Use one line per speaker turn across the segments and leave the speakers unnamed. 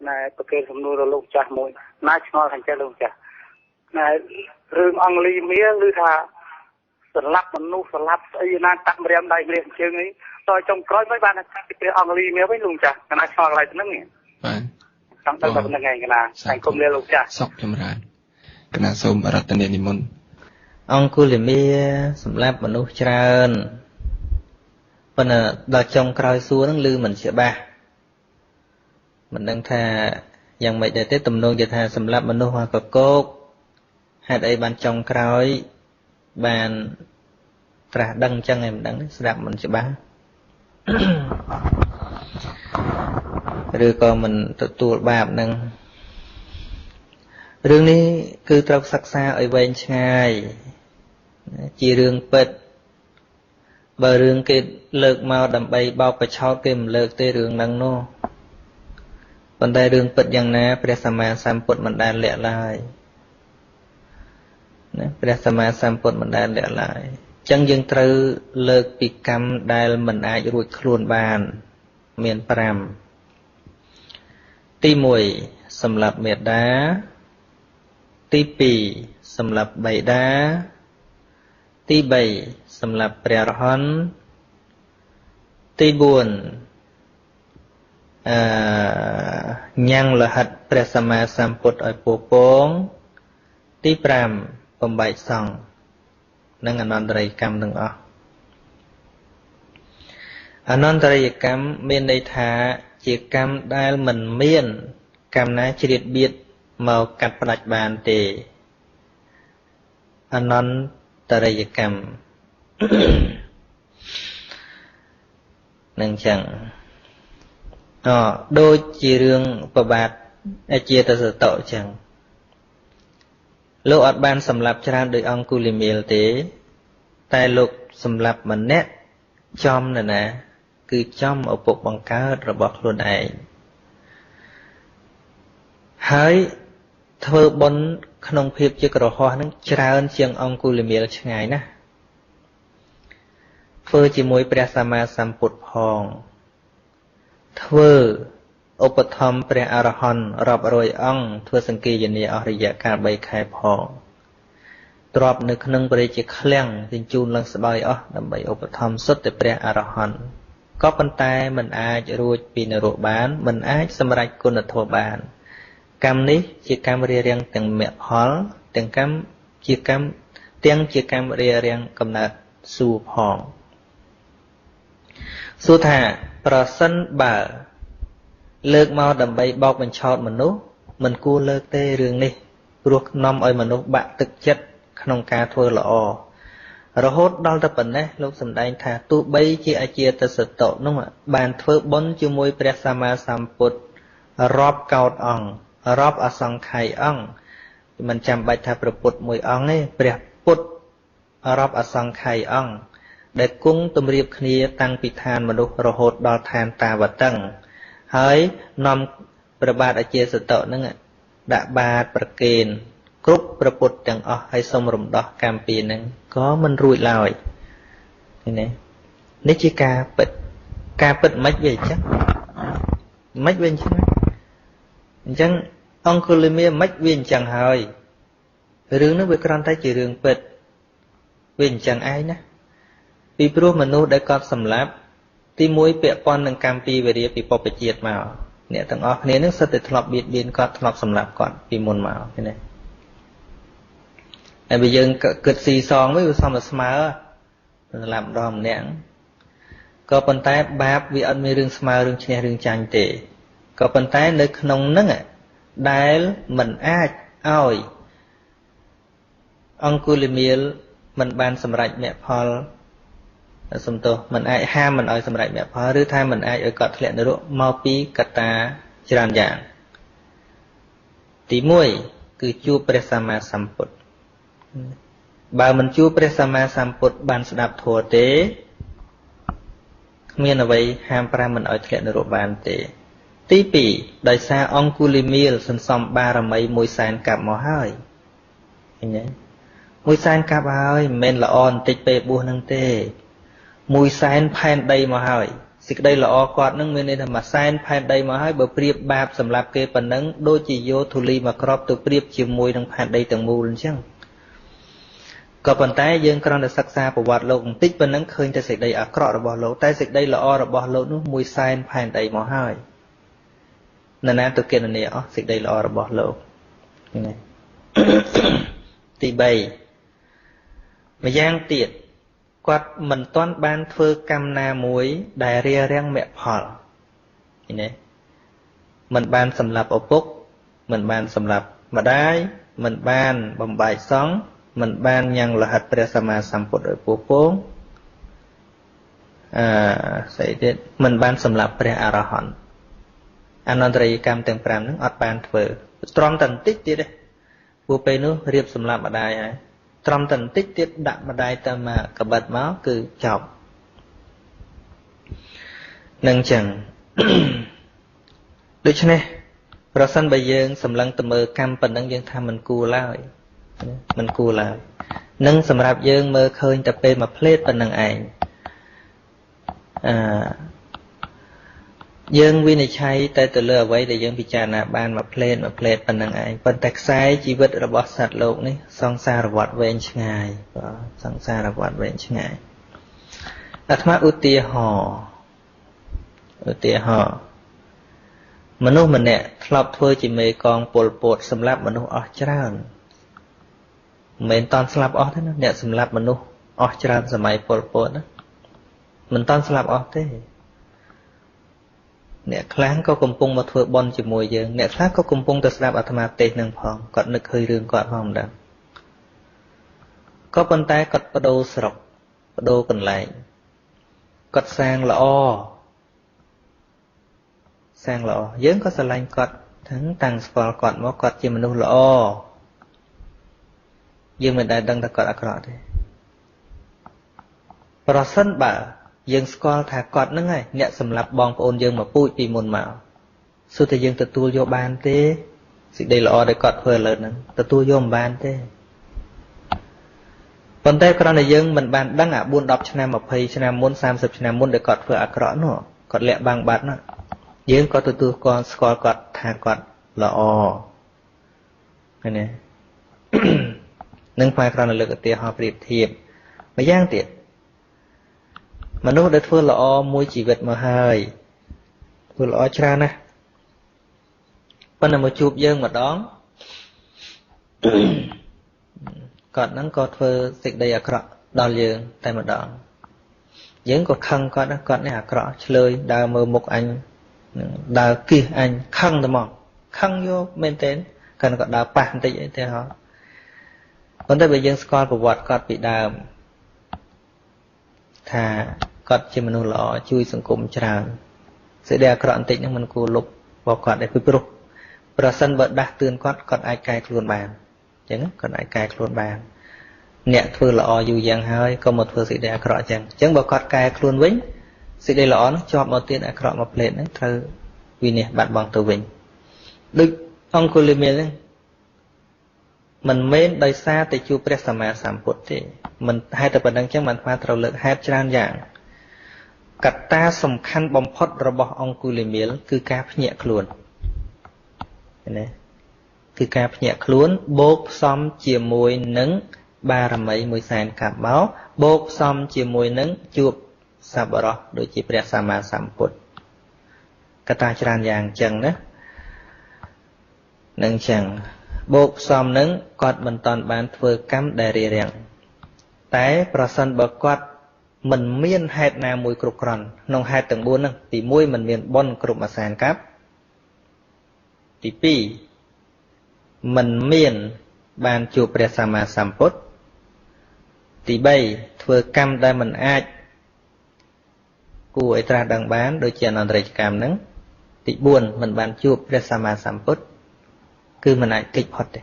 này bậc kêu sầm nô rồi lục chả mồi nái ngó thành chả lục chả này rừng ông ly mía lư thà sờ lấp mình nu sờ lấp ấy nan tạm rèm đầy liền chương ấy tôi trong cõi mấy bạn cái ông ly mía với lục chả cái này ngó lại nó nghe trong đó là ngày cái nào thành công lên lục chả
sọc chấm rán cái nào xôm ở tận niệm môn
ông cô liêm mía sầm lấp mình nu trơn phần là trong cõi xuống nó lư mình sẽ ba mình đang thàอย่างmấy để tết tầm nônจะthà sầm lấp mình nu hoa cột cốt hạt ấy ban trong cõi ban trả đăng chân em đăng đạp mình sẽ bán rồi còn mình tụt bạp năng rương này cứ trâu sắc xa ở bên ngay chỉ rương bật bờ rương cái lợt màu đầm bay bao bạch chót cái lợt tê rương năng nô còn đây rương bậtយ៉ាងណាព្រះសម្មាសម្ពុទ្ធមិនដែលលាក់ឡើយព្រះសម្មាសម្ពុទ្ធមិនដែលលាក់ឡើយចឹងយើងត្រូវលើកពីកម្មដែលមិនអាចរួចខ្លួនបានមាន5ទី1សម្រាប់មេត្តាទី2សម្រាប់បិតាទី3សម្រាប់ព្រះរហន្តទី4ញ៉ាំងលហិតព្រះសម្មាសម្ពុទ្ធឲ្យពោពងទី5បំបែកសង្ឃនិងអនន្តរិយកម្មទាំងអស់អនន្តរិយកម្មមានន័យថាជាកម្មដែលមិនមានកម្មណាជ្រៀតបៀតមកកាត់ផ្ដាច់បានទេអនន្តរិយកម្មនឹងចឹងដូចជារឿងប្របាទអជាតសតោចឹងលោកអត់បានសម្លាប់ច្រើនដោយអង្គុលីមៀលទេតែលោកសម្លាប់ម្នាក់ចំណាគឺចំឪពុកបង្កើតរបស់ខ្លួនឯងហើយធ្វើបុណ្យក្នុងភាពជាក្រហមនឹងច្រើនជាងអង្គុលីមៀលឆ្ងាយណាស់ធ្វើជាមួយព្រះសម្មាសម្ពុទ្ធផងធ្វើឧបត្ថម្ភព្រះអរហន្តរាប់រយអង្គធ្វើសង្កេយនាអស់រយៈកាល3ខែផងទ្របនៅក្នុងព្រះរាជាឃ្លាំងជញ្ជូនឡើងស្បើយអស់ដើម្បីឧបត្ថម្ភសុទ្ធតែព្រះអរហន្តក៏ប៉ុន្តែមិនអាចរួចពីនរកបានមិនអាចសម្រេចគុណធម៌បានកម្មនេះជាកម្មរារាំងទាំងមគ្គផលទាំងកម្មជាកម្មរារាំងកំណើតសួរផងសួរថាប្រសិនបើលើកមកដើម្បីបោកបញ្ឆោតមនុស្សមិនគួរលើកទេរឿងនេះព្រោះនាំឲ្យមនុស្សបាក់ទឹកចិត្តក្នុងការធ្វើល្អរហូតដល់តែប៉ុណ្ណេះលោកសម្ដែងថាទោះបីជាអជាតសតោនោះបានធ្វើបុណ្យជាមួយព្រះសម្មាសម្ពុទ្ធរាប់កោតអង្គរាប់អសង្ខ័យអង្គមិនចាំបាច់ថាព្រះពុទ្ធមួយអង្គទេព្រះពុទ្ធរាប់អសង្ខ័យអង្គដែលគង់ទម្រាបគ្នាតាំងពីឋានមនុស្សរហូតដល់ឋានតាវតឹងហើយនាំព្រះបាទអជាសតោនឹងដាក់បាតប្រគេនគ្រប់ព្រះពុទ្ធទាំងអស់ហើយសូមរំដោះកម្មពីនឹងក៏មិនរួចឡើយនេះជាការពិតមិនវាអញ្ចឹងមិនវាអញ្ចឹងអញ្ចឹងអង្គុលីមាមិនវាអញ្ចឹងហើយរឿងនោះវាគ្រាន់តែជារឿងពិតវាអញ្ចឹងឯងណាពីព្រោះមនុស្សដែលគាត់សម្លាប់ទី1ពាក់ព័ន្ធនឹងកម្មពីវេរាពីបព្វជាតិមកអ្នកទាំងអស់គ្នានឹងសិតតែធ្លាប់បៀតបៀនគាត់ធ្លាប់សម្លាប់គាត់ពីមុនមកឃើញទេហើយបើយើងគិតស៊ីសងវិញវាសមតែស្មើសម្លាប់ម្ដងម្នាក់ក៏ប៉ុន្តែបាបវាអត់មានរឿងស្មើរឿងឈ្នះរឿងចាញ់ទេក៏ប៉ុន្តែនៅក្នុងហ្នឹងដែលមិនអាចឲ្យអង្គុលីមៀលមិនបានសម្រេចមគ្គផលសំទោសមិនអាចហាមមិនឲ្យសម្រេចមគ្គផលឬថាមិនអាចឲ្យគាត់ធ្លាក់នរកមកពីកត្តាច្រើនយ៉ាងទី1គឺជួបព្រះសម្មាសម្ពុទ្ធបើមិនជួបព្រះសម្មាសម្ពុទ្ធបានស្ដាប់ធម៌ទេគ្មានអ្វីហាម5មិនឲ្យធ្លាក់នរកបានទេទី2ដោយសារអង្គុលីមៀលសន្សំបារមី100,000កាប់មកហើយឃើញទេ100,000កាប់ហើយមិនមែនល្អបន្តិចពេកបួសនឹងទេ100,000ផែនដីមកហើយ សេចក្តីល្អគាត់នឹងមានន័យថាមួយសែនផែនដីមកហើយបើប្រៀបបាបសម្រាប់គេប៉ុណ្ណឹងដូចជាយកធូលីមកក្របទៅប្រៀបជាមួយនឹងផែនដីទាំងមូលអញ្ចឹងក៏ប៉ុន្តែយើងគ្រាន់តែសិក្សាប្រវត្តិលោកបន្តិចប៉ុណ្ណឹងឃើញតែសេចក្តីអាក្រក់របស់លោកតែសេចក្តីល្អរបស់លោកនោះមួយសែនផែនដីមកហើយនរណាទៅគណនាអស់សេចក្តីល្អរបស់លោកនេះទី3ម្យ៉ាងទៀតគាត់មិនទាន់បានធ្វើកម្មណាមួយដែលរារាំងមគ្គផលនេះមិនបានសម្លាប់ឪពុកមិនបានសម្លាប់ម្ដាយមិនបានបំបែកសង្ឃមិនបានញ៉ាំងលហិតព្រះសម្មាសម្ពុទ្ធឲ្យពោះពងស្អីទៀតមិនបានសម្លាប់ព្រះអរហន្តអនន្តរិយកម្មទាំង5ហ្នឹងអត់បានធ្វើត្រង់តែបន្តិចទៀតទេពួកពេលនោះរៀបសម្លាប់ម្ដាយហើយត្រង់តែបន្តិចទៀតដាក់ម្ដាយទៅមកកបិតមកគឺចប់នឹងចឹងដូច្នេះប្រសិនបើយើងសម្លឹងទៅមើលកម្មប៉ុណ្ណឹងយើងថាមិនគួរឡើយមិនគួរឡើយនឹងសម្រាប់យើងមើលឃើញតែពេលមួយផ្លេតប៉ុណ្ណឹងឯងយើងវិនិច្ឆ័យតែទៅលើអ្វីដែលយើងពិចារណាបានមួយផ្លេតប៉ុណ្ណឹងឯងប៉ុន្តែខ្សែជីវិតរបស់សត្វលោកនេះសង្សារវដ្តវែងឆ្ងាយសង្សារវដ្តវែងឆ្ងាយអាត្មាឧទាហរណ៍មនុស្សម្នាក់ធ្លាប់ធ្វើជាមេកងពលពតសម្លាប់មនុស្សអស់ច្រើនមិនមែនតន់ស្លាប់អស់ទេណាអ្នកសម្លាប់មនុស្សអស់ច្រើនសម័យពលពតណាមិនតន់ស្លាប់អស់ទេអ្នកខ្លះក៏កំពុងមកធ្វើបន់ជាមួយយើងអ្នកខ្លះក៏កំពុងតែស្ដាប់អាត្មាទេសនឹងផងគាត់នឹកឃើញរឿងគាត់ផងមិនដឹងក៏ប៉ុន្តែគាត់បដូរស្រុកបដូរកន្លែងគាត់សាងល្អយើងក៏ស្រឡាញ់គាត់តាំងស្គាល់គាត់មកគាត់ជាមនុស្សល្អយើងមិនដែលដឹងថាគាត់អាក្រក់ទេប្រសិនបើយើងស្គាល់ថាគាត់ហ្នឹងហើយអ្នកសម្លាប់បងប្អូនយើងមកពូជពីមុនមកសួរតែយើងទទួលយកបានទេសេចក្តីល្អដែលគាត់ធ្វើឥឡូវហ្នឹងទទួលយកមិនបានទេប៉ុន្តែគ្រាន់តែយើងមិនបានដឹងអា4 10ឆ្នាំ20ឆ្នាំមុន30ឆ្នាំមុនដែលគាត់ធ្វើអាក្រក់នោះគាត់លាក់បាំងបាត់ណាយើងក៏ទទួលស្គាល់គាត់ថាគាត់ល្អឃើញទេនឹងផ្នែកគ្រាន់តែលើកឧទាហរណ៍ប្រៀបធៀបម្យ៉ាងទៀតមនុស្សដែលធ្វើល្អមួយជីវិតមកហើយធ្វើល្អច្រើនណាស់ប៉ុន្តែមកជួបយើងម្ដងគាត់ហ្នឹងក៏ធ្វើសេចក្តីអាក្រក់ដល់យើងតែម្ដងយើងក៏ខឹងគាត់នេះអាក្រក់ឆ្លើយដើរមើលមុខអញដើរគៀសអញខឹងតែមកខឹងយកមែនទេគាត់ក៏ដើរប៉ះបន្តិចអីទេហ៎ប៉ុន្តែបើយើងស្គាល់ប្រវត្តិគាត់ពីដើមថាគាត់ជាមនុស្សល្អជួយសង្គមច្រើនសេចក្តីអាក្រក់បន្តិចហ្នឹងមិនគួរលុបបគាត់ទេពីព្រោះប្រសិនបើដាស់តឿនគាត់អាចកែខ្លួនបានអញ្ចឹងគាត់អាចកែខ្លួនបានអ្នកធ្វើល្អយូរយ៉ាងហើយក៏មកធ្វើសេចក្តីអាក្រក់អញ្ចឹងបើគាត់កែខ្លួនវិញសេចក្តីល្អនោះជាប់មកទៀតអាក្រក់មកផ្លេតហ្នឹងត្រូវវិនិច្ឆ័យបាត់បង់ទៅវិញដូចអង្គុលីមេលហ្នឹងមិនមែនដោយសារតែជួបព្រះសម្មាសម្ពុទ្ធទេមិនហេតុតែប៉ុណ្្នឹងចឹងបានថាត្រូវលើកហេតុច្រើនយ៉ាងកត្តាសំខាន់បំផុតរបស់អង្គុលីមេលគឺការភ្ញាក់ខ្លួនណាគឺការភ្ញាក់ខ្លួនបូកផ្សំជាមួយនឹងបារមីមួយសែនកាប់មកបូកផ្សំជាមួយនឹងជួបសប្បុរសដូចជាព្រះសម្មាសម្ពុទ្ធកត្តាច្រើនយ៉ាងចឹងណានឹងចឹងបូកផ្សំនឹងគាត់មិនតាន់បានធ្វើកម្មដែលរារាំងតែប្រសិនបើគាត់មិនមានហេតុណាមួយគ្រប់គ្រាន់ក្នុងហេតុទាំង4ហ្នឹងទី1មិនមានបុណ្យគ្រប់មួយសែនកាប់ទី2មិនមានបានជួបព្រះសម្មាសម្ពុទ្ធទី3ធ្វើកម្មដែលមិនអាចគួរឲ្យត្រាស់ដឹងបានដូចជាអនន្តរិយកម្មហ្នឹងទី4មិនបានជួបព្រះសម្មាសម្ពុទ្ធគឺមិនអាចគេចផុតទេ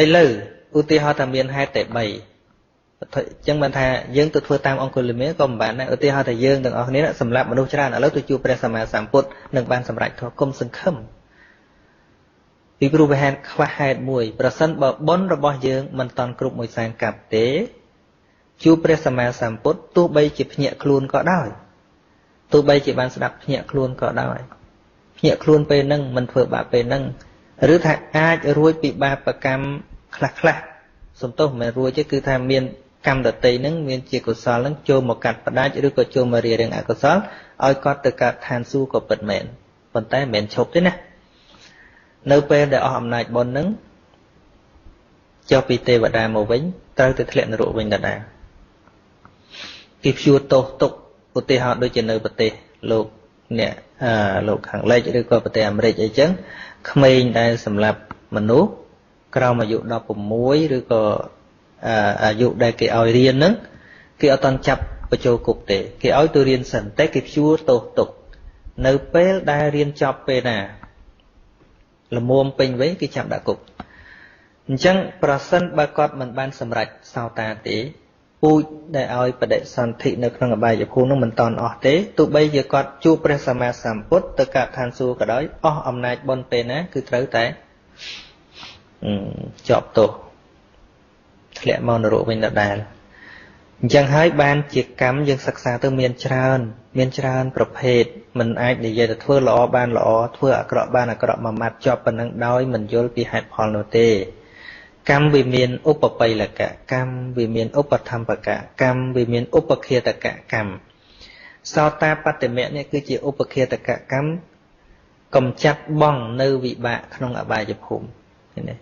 ឥឡូវឧទាហរណ៍ថាមានហេតុតែ3អញ្ចឹងបានថាយើងទៅធ្វើតាមអង្គុលីមេក៏មិនបានដែរឧទាហរណ៍ថាយើងទាំងអស់គ្នាសម្រាប់មនុស្សច្រើនឥឡូវទៅជួបព្រះសម្មាសម្ពុទ្ធនឹងបានសម្រេចធម៌គុំសង្ឃឹមពីព្រោះវាហេតុខ្វះហេតុមួយប្រសិនបើបុណ្យរបស់យើងមិនតាន់គ្រប់មួយសែនកាប់ទេ ជួបព្រះសម្មាសម្ពុទ្ធទោះបីជាភ្ញាក់ខ្លួនក៏ដោយទោះបីជាបានស្ដាប់ភ្ញាក់ខ្លួនក៏ដោយភ្ញាក់ខ្លួនពេលហ្នឹងមិនធ្វើបាបពេលហ្នឹងឬថាអាចរួចពីបាបកម្មខ្លះសំទោសមិនរួចទេគឺថាមានកម្មដតីហ្នឹងមានជាកុសលហ្នឹងចូលមកកាត់ផ្ដាច់ឬក៏ចូលមករារាំងអកុសលឲ្យគាត់ទៅកើតឋានសួគ៌ក៏ពិតមែនប៉ុន្តែមិនមែនឈប់ទេណានៅពេលដែលអស់អំណាចបុណ្យហ្នឹងចុះពីទេវតាមកវិញត្រូវទៅធ្លាក់នរកវិញដដែលគេព្យួរទោសទុកឧទាហរណ៍ដូចជានៅប្រទេសលោកអ្នកលោកខាងលិចឬក៏ប្រទេសអាមេរិកអីចឹងក្មេងដែលសម្លាប់មនុស្សក្រោមអាយុ16ឬក៏អាយុដែលគេឲ្យរៀនហ្នឹងគេអត់តន់ចាប់បញ្ចូលគុកទេគេឲ្យទៅរៀនសិនតែគេព្យួរទោសទុកនៅពេលដែលរៀនចប់ពេលណាល្មមពេញវិញគេចាប់ដាក់គុកអញ្ចឹងប្រសិនបើគាត់មិនបានសម្រេចសោតាទេពូជដែលឲ្យបដិសន្ធិនៅក្នុងអបាយភូមិនោះមិនតន់អស់ទេទោះបីជាគាត់ជួបព្រះសម្មាសម្ពុទ្ធទៅកើតឋានសួគ៌ក៏ដោយអស់អំណាចបុណ្យពេលណាគឺត្រូវតែជាប់ទោសធ្លាក់មកនរកវិញដដែលអញ្ចឹងហើយបានជាកម្មយើងសិក្សាទៅមានច្រើនប្រភេទមិនអាចនិយាយទៅធ្វើល្អបានល្អធ្វើអាក្រក់បានអាក្រក់មួយម៉ាត់ជាប់ប៉ុណ្ណឹងដោយមិនយល់ពីហេតុផលនោះទេកម្មវាមានឧបបិលកកម្មវាមានឧបធម្មបកកម្មវាមានឧបឃាតកកម្មសោតាបត្តមៈនេះគឺជាឧបឃាតកកម្មកំចាត់បងនៅវិបាកក្នុងអបាយភូមិនេះ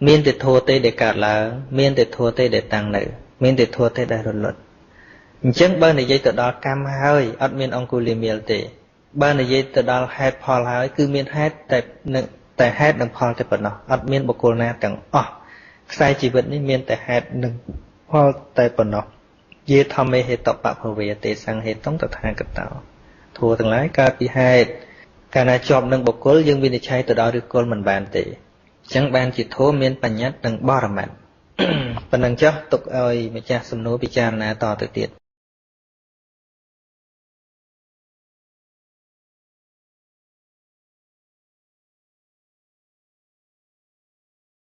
មានតែធัวទេដែលកើតឡើងមានតែធัวទេដែលតាំងនៅមានតែធัวទេដែលរលត់អញ្ចឹងបើនិយាយទៅដល់កម្មហើយអត់មានអង្គុលីមៀលទេបើនិយាយទៅដល់ហេតុផលហើយគឺមានហេតុតែហេតុនិងផលតែប៉ុណ្ណោះអត់មានបុគ្គលណាទាំងអស់ខ្សែជីវិតនេះមានតែហេតុនិងផលតែប៉ុណ្ណោះយេធម្មេហេតុបភវេទេសង្ហេតុងតថាគតោធัวទាំងឡាយកើតពីហេតុកាលណាជាប់នឹងបុគ្គលយើងវិនិច្ឆ័យទៅដល់ឫសគល់មិនបានទេអញ្ចឹងបានជាធម៌មានបញ្ញត្តិនិងបរមត្ថប៉ុណ្ណឹងចុះទុកឲ្យម្ចាស់សំណួរពិចារណាតទៅទៀត